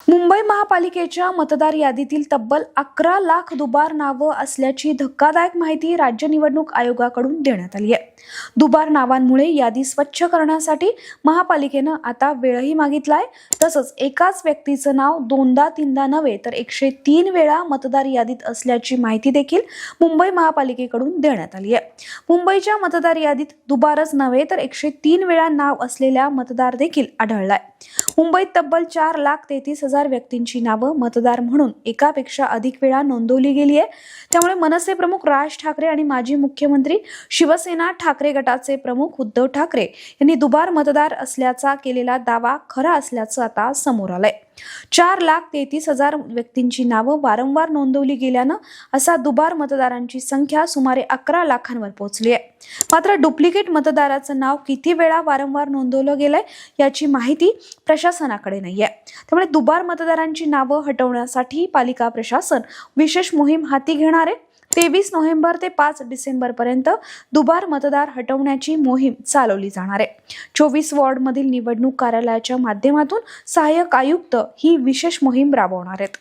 मुंबई महापालिकेच्या मतदार यादीतील तब्बल 11 लाख दुबार नावं असल्याची धक्कादायक माहिती राज्य निवडणूक आयोगाकडून देण्यात आली आहे। दुबार नावांमुळे यादी स्वच्छ करण्यासाठी महापालिकेनं आता वेळही मागितलाय। तसंच एकाच व्यक्तीचं नाव दोनदा तीनदा नव्हे तर 103 वेळा मतदार यादीत असल्याची माहिती देखील मुंबई महापालिकेकडून देण्यात आली आहे। मुंबईच्या मतदार यादीत दुबारच नव्हे तर 103 वेळा नाव असलेला मतदार देखील आढळलाय। मुंबईत तब्बल 4,33,000 व्यक्तींची नावं मतदार म्हणून एकापेक्षा अधिक वेळा नोंदवली गेली आहे। त्यामुळे मनसे प्रमुख राज ठाकरे आणि माजी मुख्यमंत्री शिवसेना ठाकरे गटाचे प्रमुख उद्धव ठाकरे यांनी दुबार मतदार असल्याचा केलेला दावा खरा असल्याचं आता समोर आलंय। 4,33,000 व्यक्तींची नावं वारंवार नोंदवली गेल्यानं असा दुबार मतदारांची संख्या सुमारे 11 लाखांवर पोहोचली आहे। मात्र डुप्लिकेट मतदाराचं नाव किती वेळा वारंवार नोंदवलं गेलंय याची माहिती प्रशासनाकडे नाहीये। त्यामुळे दुबार मतदारांची नावं हटवण्यासाठी पालिका प्रशासन विशेष मोहीम हाती घेणार आहे। 23 नोव्हेंबर ते 5 डिसेंबर पर्यंत दुबार मतदार हटवण्याची मोहीम चालवली जाणार आहे। 24 वॉर्डमधील निवडणूक कार्यालयाच्या माध्यमातून सहाय्यक आयुक्त ही विशेष मोहीम राबवणार आहेत।